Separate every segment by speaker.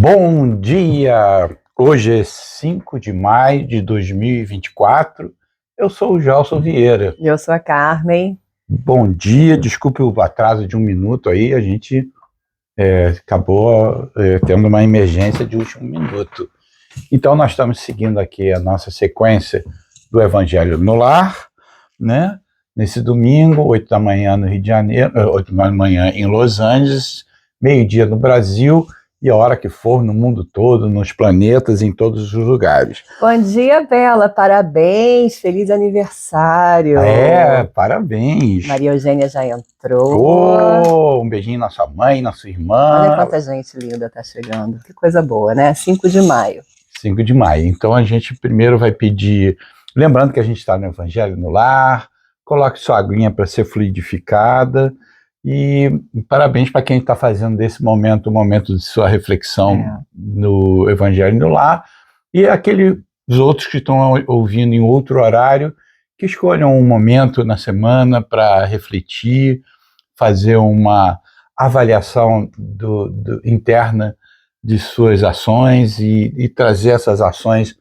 Speaker 1: Bom dia! Hoje é 5 de maio de 2024. Eu sou o Gelson Vieira.
Speaker 2: E eu sou a Carmen.
Speaker 1: Bom dia, desculpe o atraso de 1 minuto aí, a gente acabou tendo uma emergência de último minuto. Então nós estamos seguindo aqui a nossa sequência do Evangelho no Lar, né? Nesse domingo, 8 da manhã no Rio de Janeiro, 8 da manhã em Los Angeles, meio-dia no Brasil, e a hora que for no mundo todo, nos planetas, em todos os lugares.
Speaker 2: Bom dia, Bela. Parabéns. Feliz aniversário.
Speaker 1: Parabéns.
Speaker 2: Maria Eugênia já entrou.
Speaker 1: Um beijinho na sua mãe, na sua irmã.
Speaker 2: Olha quanta gente linda tá chegando. Que coisa boa, né? 5 de maio.
Speaker 1: 5 de maio. Então a gente primeiro vai pedir, lembrando que a gente está no Evangelho no Lar, coloque sua aguinha para ser fluidificada. E parabéns para quem está fazendo desse momento um momento de sua reflexão no Evangelho no Lar, e aqueles outros que estão ouvindo em outro horário, que escolham um momento na semana para refletir, fazer uma avaliação interna de suas ações e trazer essas ações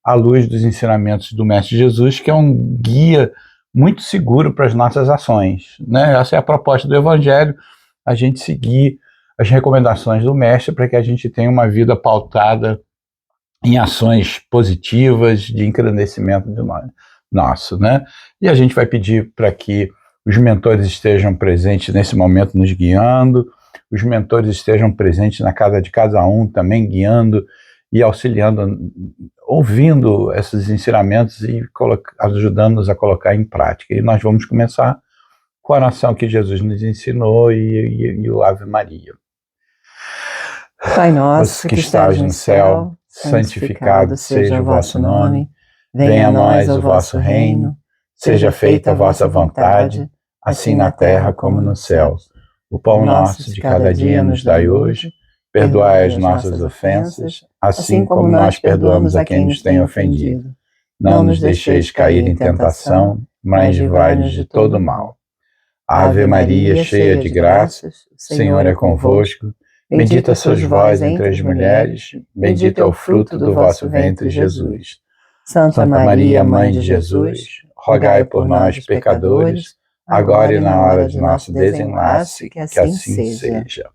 Speaker 1: à luz dos ensinamentos do Mestre Jesus, que é um guia muito seguro para as nossas ações, né? Essa é a proposta do Evangelho, a gente seguir as recomendações do Mestre para que a gente tenha uma vida pautada em ações positivas de engrandecimento de nosso, né? E a gente vai pedir para que os mentores estejam presentes nesse momento nos guiando, os mentores estejam presentes na casa de cada um também guiando e auxiliando, ouvindo esses ensinamentos e ajudando-nos a colocar em prática. E nós vamos começar com a oração que Jesus nos ensinou e o Ave Maria.
Speaker 2: Pai nosso que estás no céu, santificado seja o vosso nome. Venha a nós o vosso reino. Seja feita a vossa vontade, assim na terra como no céu.
Speaker 1: O pão nosso de cada dia nos dai hoje. Perdoai as nossas ofensas, assim como nós perdoamos a quem nos tem ofendido. Não nos deixeis cair em tentação, mas livrai-nos de todo mal. Ave Maria, cheia de graças, o Senhor é convosco. Bendita sois vós entre as mulheres, bendito é o fruto do vosso ventre, Jesus.
Speaker 2: Santa Maria, Mãe de Jesus,
Speaker 1: rogai por nós, pecadores, agora e na hora de nosso desenlace, que assim seja.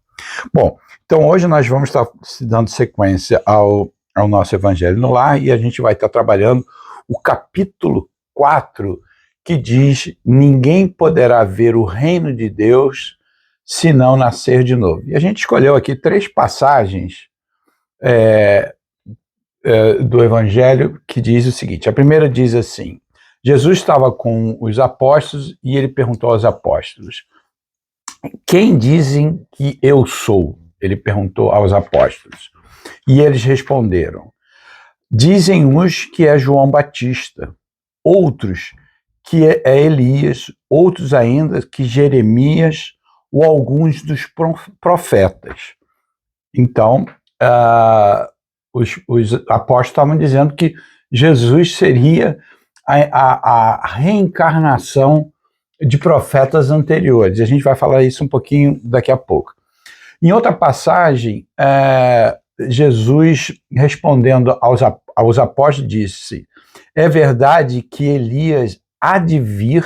Speaker 1: Bom, então hoje nós vamos estar dando sequência ao nosso Evangelho no Lar, e a gente vai estar trabalhando o capítulo 4, que diz: ninguém poderá ver o reino de Deus se não nascer de novo. E a gente escolheu aqui 3 passagens do Evangelho que diz o seguinte. A primeira diz assim: Jesus estava com os apóstolos e ele perguntou aos apóstolos: quem dizem que eu sou? Ele perguntou aos apóstolos. E eles responderam: dizem uns que é João Batista, outros que é Elias, outros ainda que Jeremias ou alguns dos profetas. Então, os apóstolos estavam dizendo que Jesus seria a reencarnação de profetas anteriores. A gente vai falar isso um pouquinho daqui a pouco. Em outra passagem, Jesus, respondendo aos apóstolos, disse: é verdade que Elias há de vir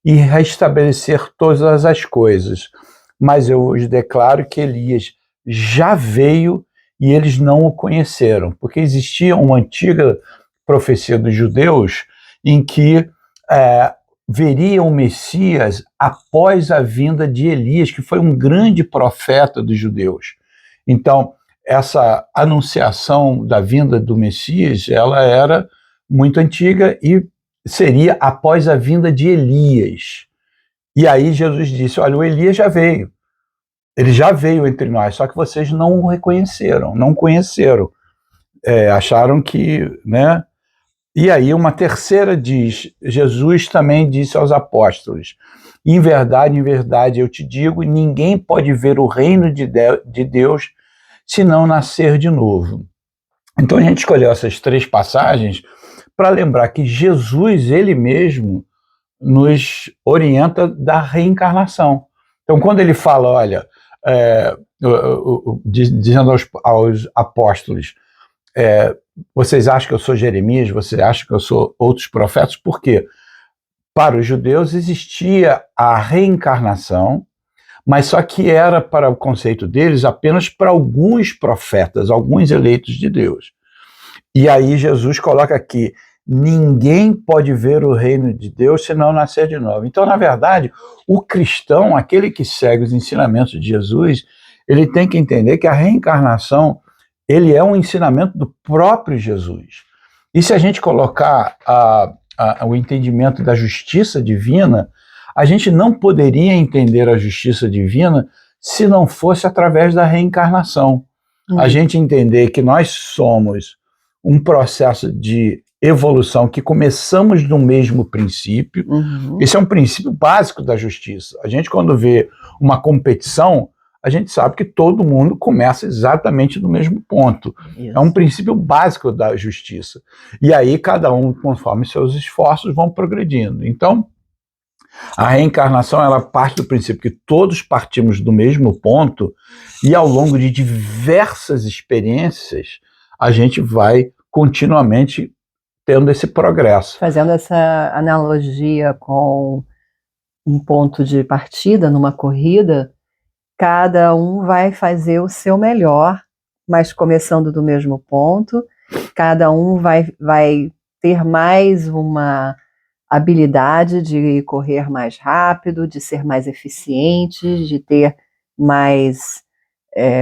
Speaker 1: e restabelecer todas as coisas, mas eu os declaro que Elias já veio e eles não o conheceram, porque existia uma antiga profecia dos judeus em que veria o Messias após a vinda de Elias, que foi um grande profeta dos judeus. Então, essa anunciação da vinda do Messias, ela era muito antiga e seria após a vinda de Elias. E aí Jesus disse: olha, o Elias já veio. Ele já veio entre nós, só que vocês não o reconheceram, não conheceram. Acharam que, né? E aí uma terceira diz: Jesus também disse aos apóstolos: em verdade, eu te digo, ninguém pode ver o reino de Deus se não nascer de novo. Então a gente escolheu essas 3 passagens para lembrar que Jesus, ele mesmo, nos orienta da reencarnação. Então quando ele fala, olha, dizendo aos apóstolos, vocês acham que eu sou Jeremias, vocês acham que eu sou outros profetas? Por quê? Para os judeus existia a reencarnação, mas só que era, para o conceito deles, apenas para alguns profetas, alguns eleitos de Deus. E aí Jesus coloca aqui, ninguém pode ver o reino de Deus se não nascer de novo. Então, na verdade, o cristão, aquele que segue os ensinamentos de Jesus, ele tem que entender que a reencarnação, ele é um ensinamento do próprio Jesus. E se a gente colocar o entendimento da justiça divina, a gente não poderia entender a justiça divina se não fosse através da reencarnação. A gente entender que nós somos um processo de evolução, que começamos no mesmo princípio. Esse é um princípio básico da justiça. A gente, quando vê uma competição, a gente sabe que todo mundo começa exatamente no mesmo ponto. Isso. É um princípio básico da justiça. E aí, cada um, conforme seus esforços, vão progredindo. Então, a reencarnação, ela parte do princípio que todos partimos do mesmo ponto e, ao longo de diversas experiências, a gente vai continuamente tendo esse progresso.
Speaker 2: Fazendo essa analogia com um ponto de partida numa corrida, cada um vai fazer o seu melhor, mas começando do mesmo ponto, cada um vai ter mais uma habilidade de correr mais rápido, de ser mais eficiente, de ter mais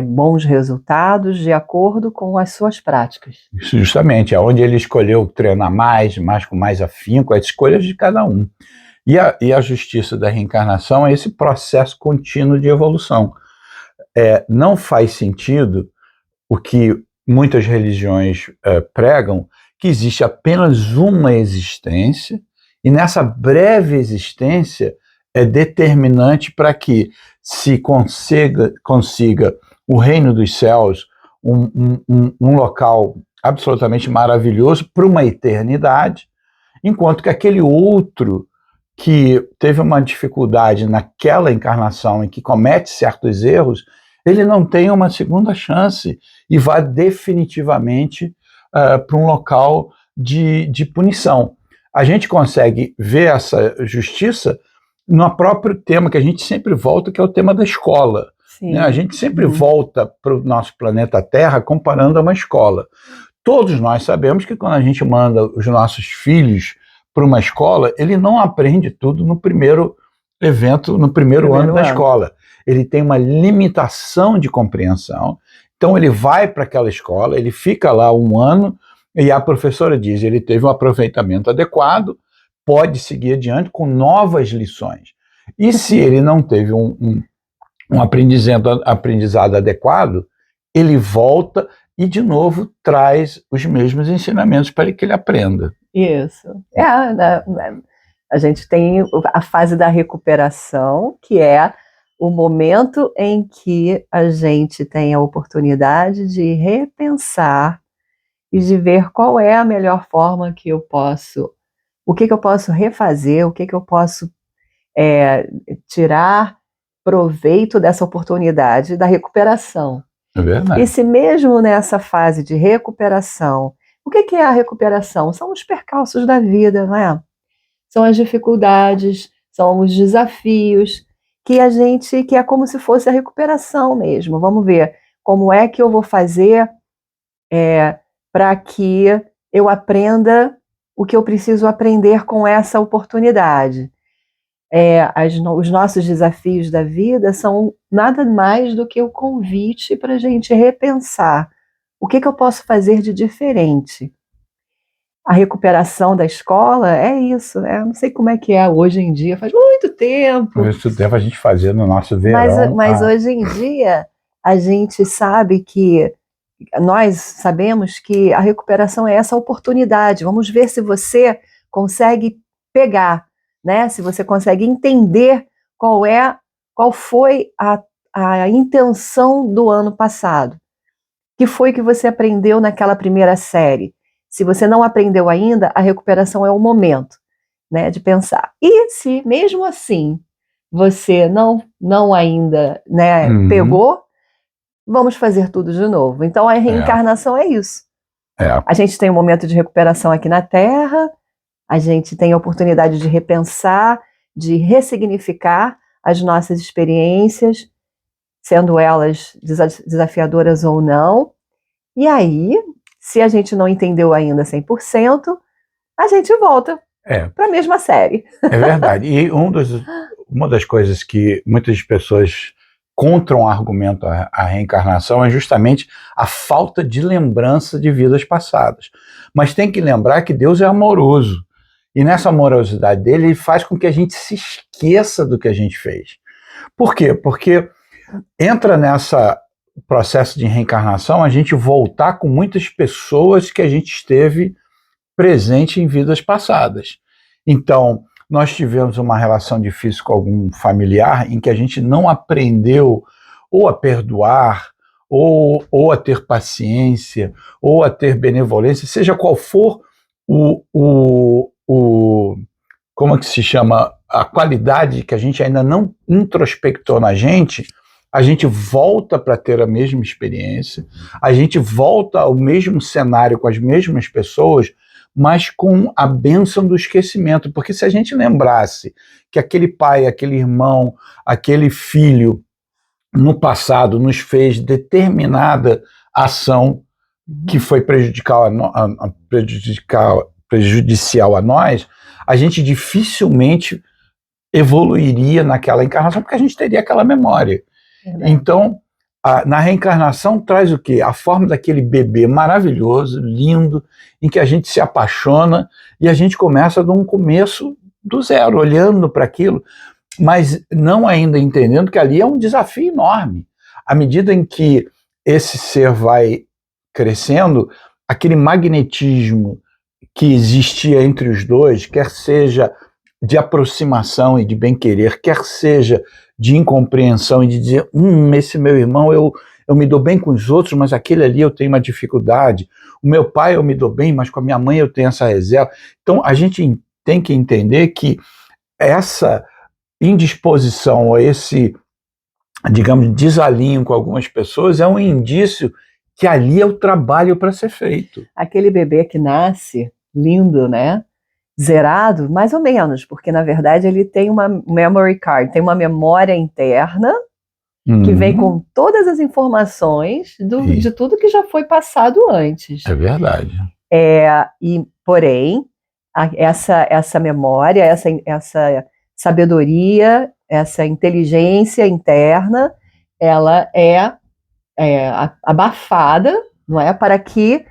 Speaker 2: bons resultados de acordo com as suas práticas.
Speaker 1: Isso justamente, é onde ele escolheu treinar mais com mais afinco, as escolhas de cada um. E a justiça da reencarnação é esse processo contínuo de evolução. Não faz sentido o que muitas religiões pregam, que existe apenas uma existência, e nessa breve existência é determinante para que se consiga o reino dos céus, um local absolutamente maravilhoso para uma eternidade, enquanto que aquele outro que teve uma dificuldade naquela encarnação e que comete certos erros, ele não tem uma segunda chance e vai definitivamente para um local de punição. A gente consegue ver essa justiça no próprio tema que a gente sempre volta, que é o tema da escola. Né? A gente sempre volta para o nosso planeta Terra comparando a uma escola. Todos nós sabemos que quando a gente manda os nossos filhos para uma escola, ele não aprende tudo no primeiro evento, no primeiro ano da escola. Ele tem uma limitação de compreensão, então ele vai para aquela escola, ele fica lá um ano, e a professora diz, ele teve um aproveitamento adequado, pode seguir adiante com novas lições. E se ele não teve um aprendizado adequado, ele volta e, de novo, traz os mesmos ensinamentos para que ele aprenda.
Speaker 2: Isso. A gente tem a fase da recuperação, que é o momento em que a gente tem a oportunidade de repensar e de ver qual é a melhor forma que eu posso, o que eu posso refazer, o que eu posso tirar proveito dessa oportunidade da recuperação.
Speaker 1: É verdade.
Speaker 2: E se mesmo nessa fase de recuperação, o que é a recuperação? São os percalços da vida, não é? São as dificuldades, são os desafios que é como se fosse a recuperação mesmo. Vamos ver como é que eu vou fazer para que eu aprenda o que eu preciso aprender com essa oportunidade. Os nossos desafios da vida são nada mais do que o convite para a gente repensar o que eu posso fazer de diferente. A recuperação da escola é isso, né? Não sei como é que é hoje em dia, faz muito tempo.
Speaker 1: Muito tempo a gente fazia no nosso verão.
Speaker 2: Mas hoje em dia a gente sabe que nós sabemos que a recuperação é essa oportunidade. Vamos ver se você consegue pegar, né? Se você consegue entender qual foi a intenção do ano passado. O que foi que você aprendeu naquela primeira série? Se você não aprendeu ainda, a recuperação é o momento, né, de pensar. E se, mesmo assim, você não ainda, né, pegou, vamos fazer tudo de novo. Então a reencarnação é isso. A gente tem um momento de recuperação aqui na Terra, a gente tem a oportunidade de repensar, de ressignificar as nossas experiências, sendo elas desafiadoras ou não. E aí, se a gente não entendeu ainda 100%, a gente volta para a mesma série.
Speaker 1: É verdade. E uma das coisas que muitas pessoas contra-argumentam a reencarnação é justamente a falta de lembrança de vidas passadas. Mas tem que lembrar que Deus é amoroso. E nessa amorosidade dele, ele faz com que a gente se esqueça do que a gente fez. Por quê? Porque entra nessa processo de reencarnação a gente voltar com muitas pessoas que a gente esteve presente em vidas passadas. Então, nós tivemos uma relação difícil com algum familiar em que a gente não aprendeu ou a perdoar, ou a ter paciência, ou a ter benevolência, seja qual for como é que se chama, a qualidade que a gente ainda não introspectou na gente, a gente volta para ter a mesma experiência, a gente volta ao mesmo cenário com as mesmas pessoas, mas com a bênção do esquecimento. Porque se a gente lembrasse que aquele pai, aquele irmão, aquele filho, no passado, nos fez determinada ação que foi prejudicial a nós, a gente dificilmente evoluiria naquela encarnação, porque a gente teria aquela memória. Então, na reencarnação traz o quê? A forma daquele bebê maravilhoso, lindo, em que a gente se apaixona e a gente começa de um começo do zero, olhando para aquilo, mas não ainda entendendo que ali é um desafio enorme. À medida em que esse ser vai crescendo, aquele magnetismo que existia entre os dois, quer seja de aproximação e de bem-querer, quer seja de incompreensão e de dizer, esse meu irmão, eu me dou bem com os outros, mas aquele ali eu tenho uma dificuldade. O meu pai eu me dou bem, mas com a minha mãe eu tenho essa reserva. Então a gente tem que entender que essa indisposição ou esse, digamos, desalinho com algumas pessoas é um indício que ali é o trabalho para ser feito.
Speaker 2: Aquele bebê que nasce, lindo, né? Zerado, mais ou menos, porque na verdade ele tem uma memory card, tem uma memória interna que vem com todas as informações de tudo que já foi passado antes.
Speaker 1: É verdade.
Speaker 2: Porém, essa memória, essa sabedoria, essa inteligência interna, ela é abafada, não é? Para que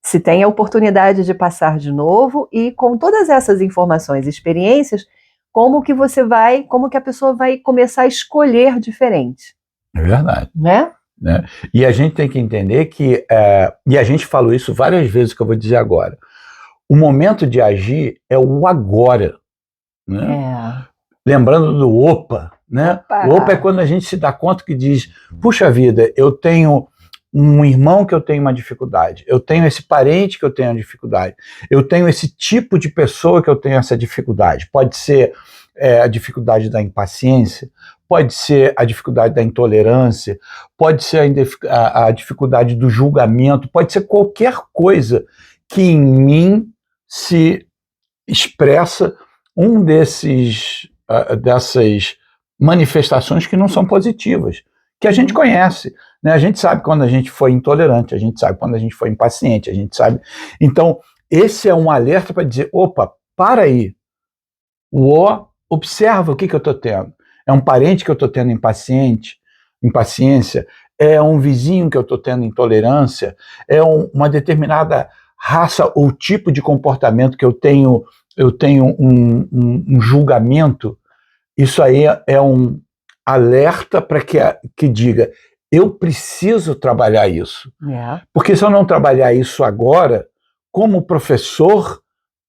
Speaker 2: se tenha a oportunidade de passar de novo e com todas essas informações e experiências, como que a pessoa vai começar a escolher diferente.
Speaker 1: É verdade.
Speaker 2: Né?
Speaker 1: E a gente tem que entender que, e a gente falou isso várias vezes, que eu vou dizer agora, o momento de agir é o agora. Né? Lembrando do opa, né? O opa é quando a gente se dá conta que diz, puxa vida, eu tenho um irmão que eu tenho uma dificuldade, eu tenho esse parente que eu tenho uma dificuldade, eu tenho esse tipo de pessoa que eu tenho essa dificuldade. Pode ser a dificuldade da impaciência, pode ser a dificuldade da intolerância, pode ser a dificuldade do julgamento, pode ser qualquer coisa que em mim se expressa dessas manifestações que não são positivas, que a gente conhece, né? A gente sabe quando a gente foi intolerante, a gente sabe quando a gente foi impaciente, a gente sabe. Então, esse é um alerta para dizer, opa, para aí, observa o que eu estou tendo. É um parente que eu estou tendo impaciência, é um vizinho que eu estou tendo intolerância, é uma determinada raça ou tipo de comportamento que eu tenho um julgamento. Isso aí é um alerta para que diga, eu preciso trabalhar isso. Porque se eu não trabalhar isso agora, como o professor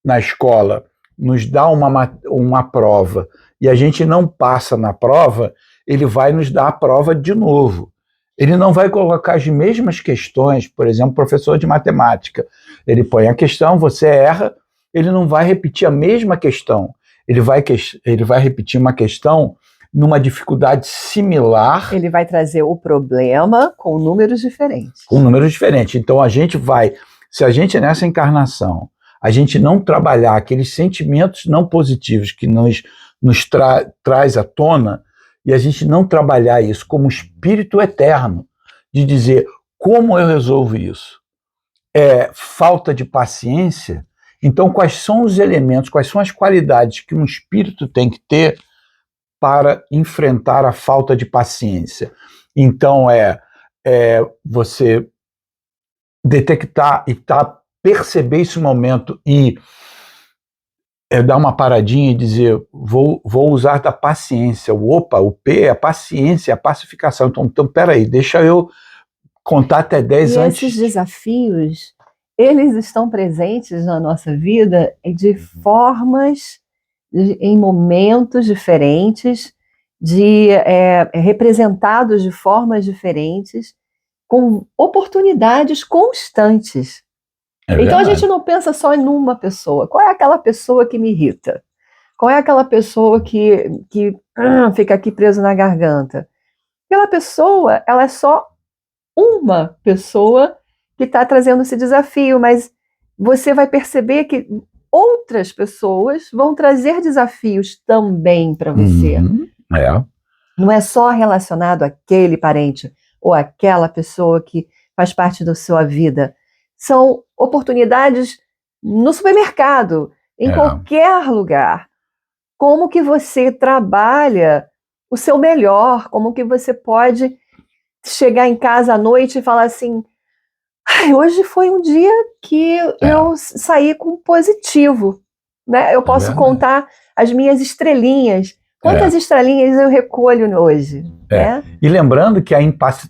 Speaker 1: na escola nos dá uma prova e a gente não passa na prova, ele vai nos dar a prova de novo. Ele não vai colocar as mesmas questões, por exemplo, professor de matemática. Ele põe a questão, você erra, ele não vai repetir a mesma questão. Ele vai repetir uma questão numa dificuldade similar.
Speaker 2: Ele vai trazer o problema com números diferentes.
Speaker 1: Com números diferentes. Então a gente vai, se a gente nessa encarnação, a gente não trabalhar aqueles sentimentos não positivos que nos traz à tona, e a gente não trabalhar isso como espírito eterno, de dizer, como eu resolvo isso? É falta de paciência. Então, quais são os elementos, quais são as qualidades que um espírito tem que ter para enfrentar a falta de paciência? Então, você detectar e perceber esse momento e dar uma paradinha e dizer, vou usar da paciência. O P é a paciência, a pacificação. Então peraí, deixa eu contar até 10 antes.
Speaker 2: E esses desafios, eles estão presentes na nossa vida de formas, em momentos diferentes, representados de formas diferentes, com oportunidades constantes. Então a gente não pensa só em uma pessoa. Qual é aquela pessoa que me irrita? Qual é aquela pessoa que fica aqui preso na garganta? Aquela pessoa, ela é só uma pessoa que está trazendo esse desafio, mas você vai perceber que outras pessoas vão trazer desafios também para você. Não é só relacionado àquele parente ou àquela pessoa que faz parte da sua vida. São oportunidades no supermercado, em qualquer lugar. Como que você trabalha o seu melhor, como que você pode chegar em casa à noite e falar assim, hoje foi um dia que eu saí com positivo, né? Eu posso contar as minhas estrelinhas. Quantas estrelinhas eu recolho hoje? Né?
Speaker 1: E lembrando que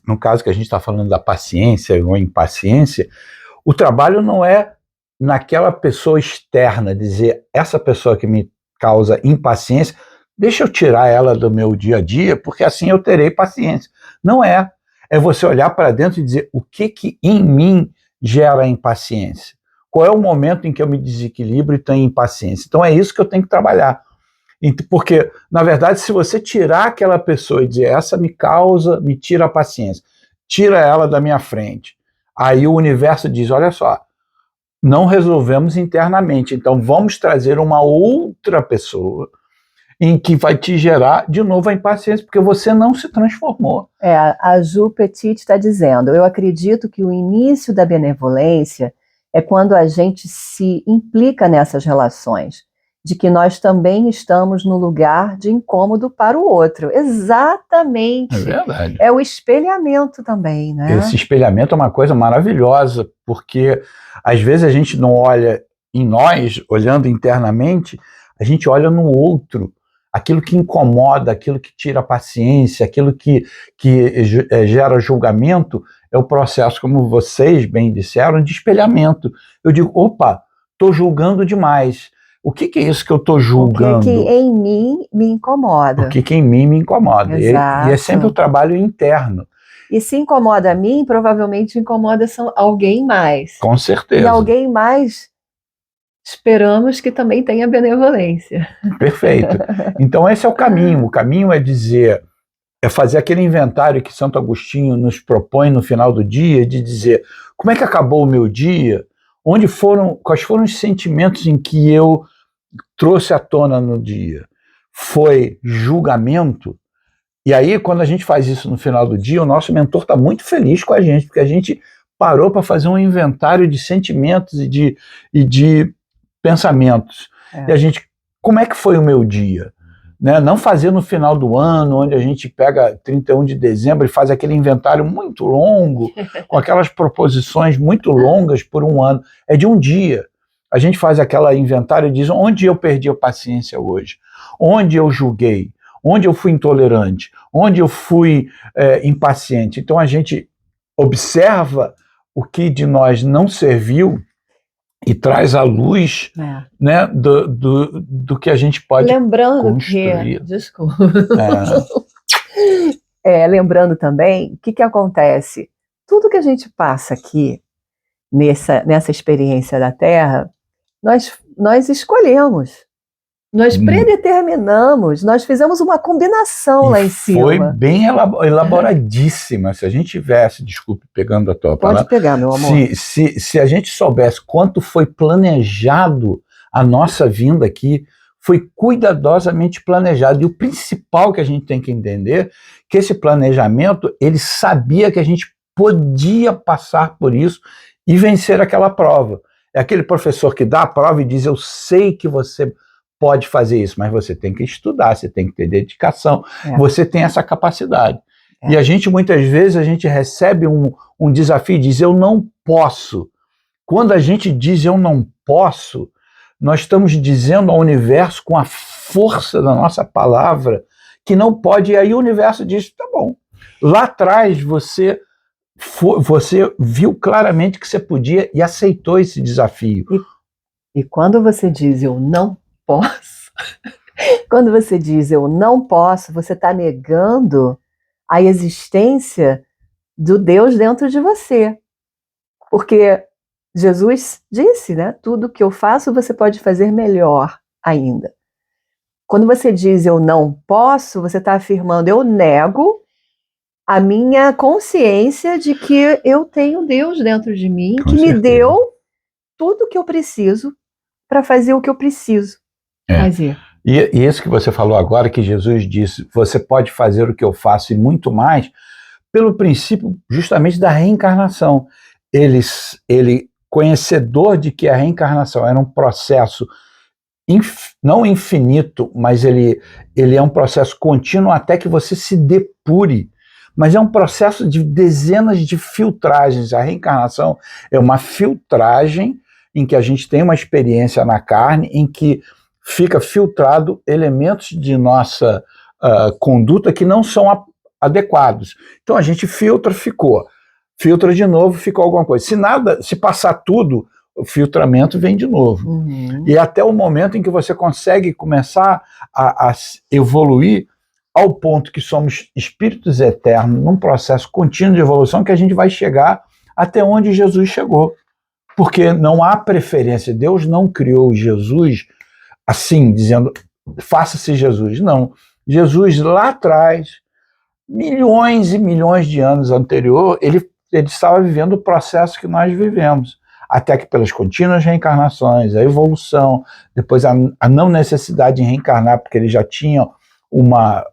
Speaker 1: no caso que a gente está falando da paciência ou impaciência, o trabalho não é naquela pessoa externa, dizer, essa pessoa que me causa impaciência, deixa eu tirar ela do meu dia a dia, porque assim eu terei paciência. Não é. É você olhar para dentro e dizer, o que em mim gera impaciência? Qual é o momento em que eu me desequilibro e tenho impaciência? Então é isso que eu tenho que trabalhar. Porque, na verdade, se você tirar aquela pessoa e dizer, essa me tira a paciência, tira ela da minha frente, aí o universo diz, olha só, não resolvemos internamente, então vamos trazer uma outra pessoa em que vai te gerar de novo a impaciência, porque você não se transformou.
Speaker 2: A Ju Petit está dizendo, eu acredito que o início da benevolência é quando a gente se implica nessas relações, de que nós também estamos no lugar de incômodo para o outro. Exatamente.
Speaker 1: É verdade.
Speaker 2: É o espelhamento também, né?
Speaker 1: Esse espelhamento é uma coisa maravilhosa, porque às vezes a gente não olha em nós, olhando internamente, a gente olha no outro. Aquilo que incomoda, aquilo que tira a paciência, aquilo que gera julgamento, é o processo, como vocês bem disseram, de espelhamento. Eu digo, opa, estou julgando demais. O que é isso que eu estou julgando?
Speaker 2: O que em mim me incomoda.
Speaker 1: O que em mim me incomoda. E é sempre o trabalho interno.
Speaker 2: E se incomoda a mim, provavelmente incomoda alguém mais.
Speaker 1: Com certeza.
Speaker 2: E alguém mais, esperamos que também tenha benevolência.
Speaker 1: Perfeito. Então esse é o caminho. O caminho é fazer aquele inventário que Santo Agostinho nos propõe no final do dia, de dizer, como é que acabou o meu dia? Quais foram os sentimentos em que eu trouxe à tona no dia? Foi julgamento? E aí, quando a gente faz isso no final do dia, o nosso mentor está muito feliz com a gente, porque a gente parou para fazer um inventário de sentimentos e de pensamentos. E a gente, como é que foi o meu dia? Né? Não fazer no final do ano, onde a gente pega 31 de dezembro e faz aquele inventário muito longo, com aquelas proposições muito longas por um ano. É de um dia. A gente faz aquela inventário e diz, onde eu perdi a paciência hoje? Onde eu julguei? Onde eu fui intolerante? Onde eu fui impaciente? Então a gente observa o que de nós não serviu e traz à luz né, do que a gente pode construir.
Speaker 2: Desculpa. Lembrando também, o que acontece? Tudo que a gente passa aqui, nessa experiência da Terra, nós escolhemos. Nós predeterminamos, nós fizemos uma combinação lá em cima.
Speaker 1: Foi bem elaboradíssima. Se a gente tivesse, desculpe, pegando a tua palavra.
Speaker 2: Pode pegar, meu amor.
Speaker 1: Se a gente soubesse quanto foi planejado a nossa vinda aqui, foi cuidadosamente planejado. E o principal que a gente tem que entender, que esse planejamento, ele sabia que a gente podia passar por isso e vencer aquela prova. É aquele professor que dá a prova e diz, eu sei que você pode fazer isso, mas você tem que estudar, você tem que ter dedicação, você tem essa capacidade. E a gente, muitas vezes, a gente recebe um desafio e diz, eu não posso. Quando a gente diz eu não posso, nós estamos dizendo ao universo, com a força da nossa palavra, que não pode, e aí o universo diz, tá bom. Lá atrás você viu claramente que você podia e aceitou esse desafio.
Speaker 2: E quando você diz eu não posso, quando você diz eu não posso, você está negando a existência do Deus dentro de você. Porque Jesus disse, né? Tudo que eu faço você pode fazer melhor ainda. Quando você diz eu não posso, você está afirmando eu nego a minha consciência de que eu tenho Deus dentro de mim, que me deu tudo que eu preciso para fazer o que eu preciso fazer.
Speaker 1: E isso que você falou agora, que Jesus disse, você pode fazer o que eu faço e muito mais, pelo princípio justamente da reencarnação. Ele conhecedor de que a reencarnação era um processo não infinito, mas ele é um processo contínuo até que você se depure. Mas é um processo de dezenas de filtragens. A reencarnação é uma filtragem em que a gente tem uma experiência na carne, em que fica filtrado elementos de nossa conduta que não são adequados. Então a gente filtra de novo, ficou alguma coisa. Se passar tudo, o filtramento vem de novo. E até o momento em que você consegue começar a evoluir ao ponto que somos espíritos eternos, num processo contínuo de evolução, que a gente vai chegar até onde Jesus chegou. Porque não há preferência. Deus não criou Jesus assim, dizendo, faça-se Jesus. Não. Jesus, lá atrás, milhões e milhões de anos anterior, ele estava vivendo o processo que nós vivemos. Até que pelas contínuas reencarnações, a evolução, depois a não necessidade de reencarnar, porque ele já tinha uma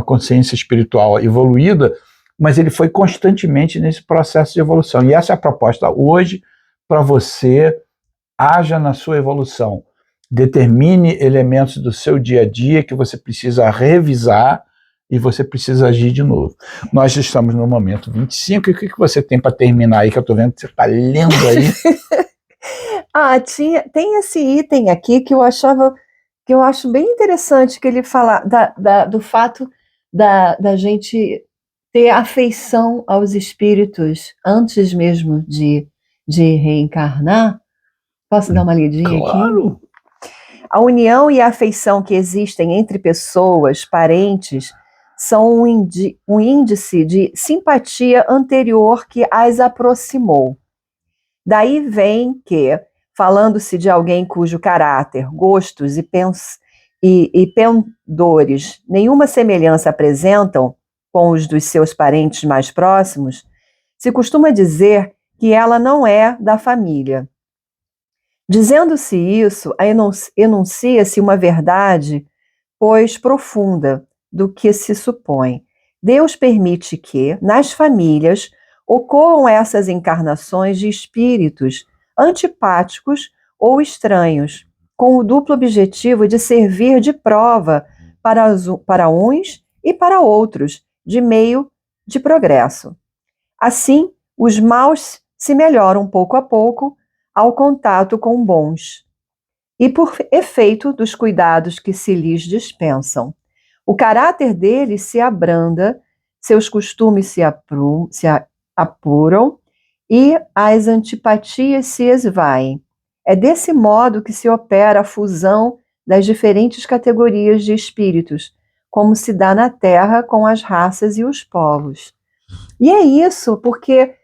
Speaker 1: consciência espiritual evoluída, mas ele foi constantemente nesse processo de evolução. E essa é a proposta hoje para você. Haja na sua evolução. Determine elementos do seu dia a dia que você precisa revisar e você precisa agir de novo. Nós estamos no momento 25, e o que você tem para terminar aí, que eu estou vendo que você está lendo aí?
Speaker 2: Tem esse item aqui que eu acho bem interessante, que ele fala do fato da gente ter afeição aos espíritos antes mesmo de reencarnar. Posso dar uma lidinha aqui?
Speaker 1: Claro!
Speaker 2: A união e a afeição que existem entre pessoas, parentes, são um índice de simpatia anterior que as aproximou. Daí vem que, falando-se de alguém cujo caráter, gostos e pendores nenhuma semelhança apresentam com os dos seus parentes mais próximos, se costuma dizer que ela não é da família. Dizendo-se isso, enuncia-se uma verdade, pois profunda, do que se supõe. Deus permite que, nas famílias, ocorram essas encarnações de espíritos antipáticos ou estranhos, com o duplo objetivo de servir de prova para uns e para outros, de meio de progresso. Assim, os maus se melhoram pouco a pouco ao contato com bons, e por efeito dos cuidados que se lhes dispensam. O caráter deles se abranda, seus costumes se apuram e as antipatias se esvaem. É desse modo que se opera a fusão das diferentes categorias de espíritos, como se dá na Terra com as raças e os povos. E é isso, porque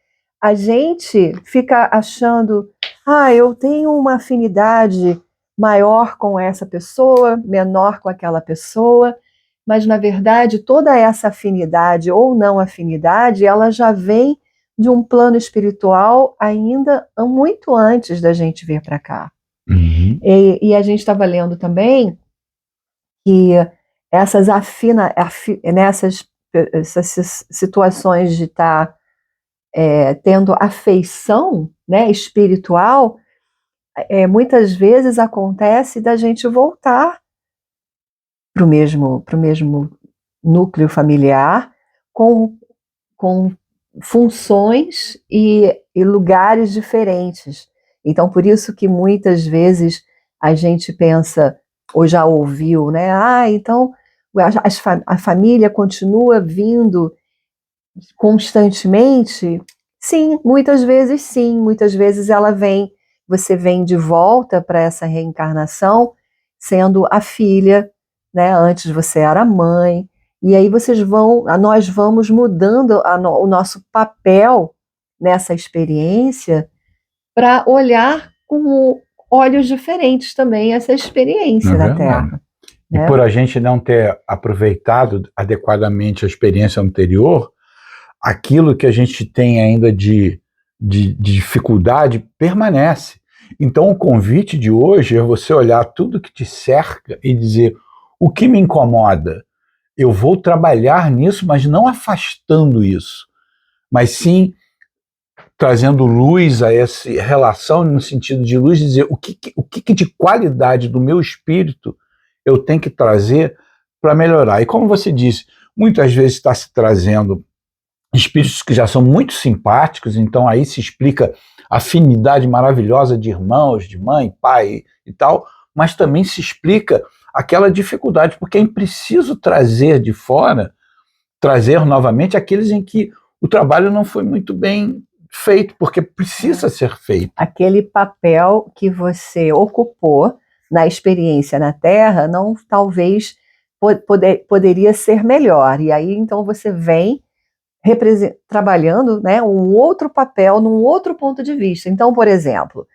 Speaker 2: a gente fica achando, eu tenho uma afinidade maior com essa pessoa, menor com aquela pessoa, mas na verdade toda essa afinidade ou não afinidade, ela já vem de um plano espiritual ainda muito antes da gente vir para cá.
Speaker 1: Uhum.
Speaker 2: E a gente estava lendo também que essas essas situações de estar tendo afeição, né, espiritual, muitas vezes acontece da gente voltar para o mesmo núcleo familiar com funções e lugares diferentes. Então, por isso que muitas vezes a gente pensa, ou já ouviu, né? Então a família continua vindo constantemente? Sim, muitas vezes ela vem, você vem de volta para essa reencarnação sendo a filha, né? Antes você era a mãe, e aí nós vamos mudando o nosso papel nessa experiência para olhar com olhos diferentes também essa experiência na Terra.
Speaker 1: E por a gente não ter aproveitado adequadamente a experiência anterior, aquilo que a gente tem ainda de dificuldade permanece. Então o convite de hoje é você olhar tudo que te cerca e dizer: o que me incomoda? Eu vou trabalhar nisso, mas não afastando isso, mas sim trazendo luz a essa relação, no sentido de luz, dizer o que de qualidade do meu espírito eu tenho que trazer para melhorar. E como você disse, muitas vezes está se trazendo espíritos que já são muito simpáticos, então aí se explica a afinidade maravilhosa de irmãos, de mãe, pai e tal, mas também se explica aquela dificuldade, porque é preciso trazer de fora, trazer novamente aqueles em que o trabalho não foi muito bem feito, porque precisa ser feito.
Speaker 2: Aquele papel que você ocupou na experiência na Terra, não talvez poderia ser melhor, e aí então você vem trabalhando, né, um outro papel num outro ponto de vista. Então, por exemplo,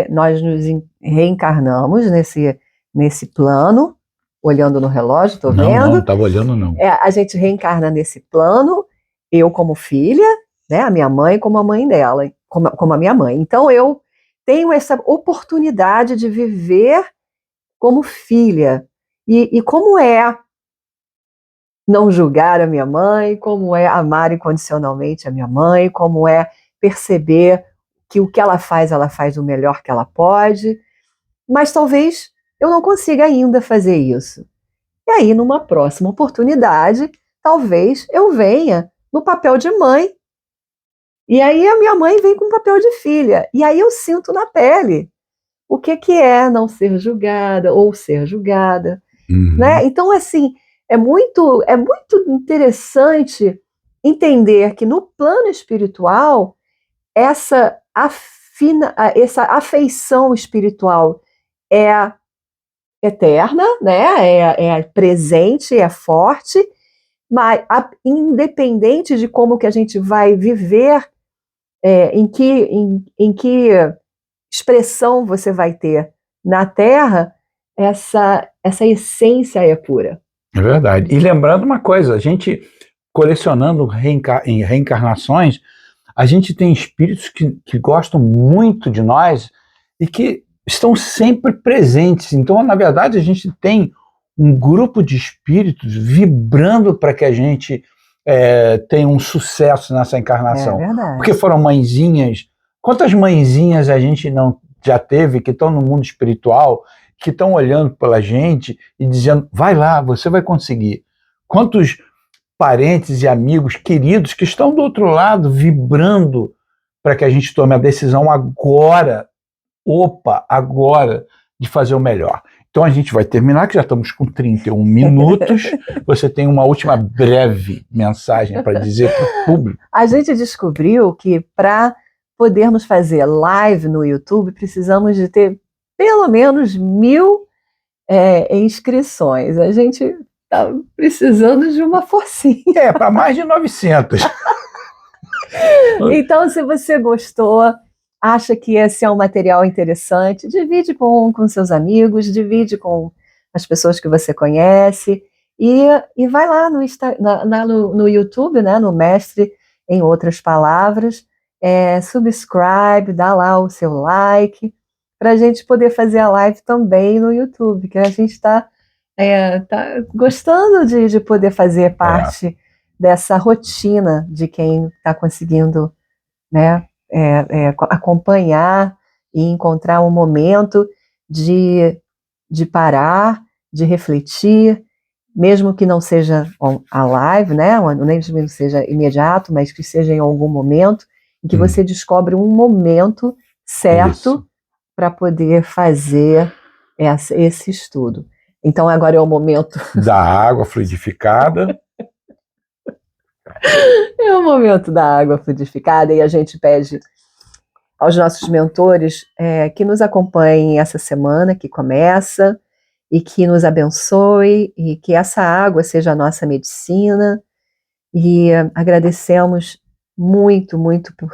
Speaker 2: nós nos reencarnamos nesse plano, olhando no relógio, estou vendo.
Speaker 1: Não estava olhando, não.
Speaker 2: A gente reencarna nesse plano, eu como filha, né, a minha mãe como a mãe dela, como a minha mãe. Então eu tenho essa oportunidade de viver como filha. E como é não julgar a minha mãe, como é amar incondicionalmente a minha mãe, como é perceber que o que ela faz o melhor que ela pode, mas talvez eu não consiga ainda fazer isso. E aí, numa próxima oportunidade, talvez eu venha no papel de mãe, e aí a minha mãe vem com o papel de filha, e aí eu sinto na pele o que é não ser julgada ou ser julgada, né? Então, assim, é muito interessante entender que no plano espiritual, essa afeição espiritual é eterna, né? É presente, é forte, mas independente de como que a gente vai viver, em que expressão você vai ter na Terra, essa essência é pura.
Speaker 1: É verdade. E lembrando uma coisa, a gente colecionando em reencarnações, a gente tem espíritos que gostam muito de nós e que estão sempre presentes. Então, na verdade, a gente tem um grupo de espíritos vibrando para que a gente tenha um sucesso nessa encarnação.
Speaker 2: É verdade.
Speaker 1: Porque foram mãezinhas. Quantas mãezinhas a gente não já teve que estão no mundo espiritual, que estão olhando pela gente e dizendo: vai lá, você vai conseguir. Quantos parentes e amigos queridos que estão do outro lado vibrando para que a gente tome a decisão agora, agora, de fazer o melhor. Então a gente vai terminar, que já estamos com 31 minutos. Você tem uma última breve mensagem para dizer para o público?
Speaker 2: A gente descobriu que para podermos fazer live no YouTube, precisamos de ter pelo menos 1000 inscrições. A gente está precisando de uma forcinha.
Speaker 1: Para mais de 900.
Speaker 2: Então, se você gostou, acha que esse é um material interessante, divide com seus amigos, divide com as pessoas que você conhece, e vai lá no YouTube, né, no Mestre em Outras Palavras, subscribe, dá lá o seu like, para a gente poder fazer a live também no YouTube, que a gente está tá gostando de poder fazer parte dessa rotina de quem está conseguindo, né, acompanhar e encontrar um momento de parar, de refletir, mesmo que não seja a live, né, mesmo que não seja imediato, mas que seja em algum momento, em que você descobre um momento certo para poder fazer esse estudo. Então agora é o momento
Speaker 1: da água fluidificada.
Speaker 2: É o momento da água fluidificada, e a gente pede aos nossos mentores que nos acompanhem essa semana que começa, e que nos abençoe, e que essa água seja a nossa medicina, e agradecemos muito, muito por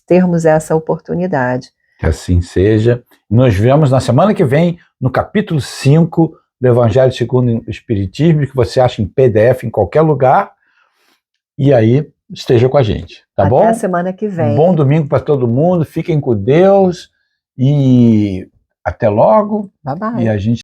Speaker 2: termos essa oportunidade.
Speaker 1: Que assim seja. Nos vemos na semana que vem no capítulo 5 do Evangelho segundo o Espiritismo, que você acha em PDF em qualquer lugar. E aí, esteja com a gente, tá bom?
Speaker 2: Até a semana que vem.
Speaker 1: Um bom domingo para todo mundo, fiquem com Deus e até logo.
Speaker 2: Bye bye.
Speaker 1: E a gente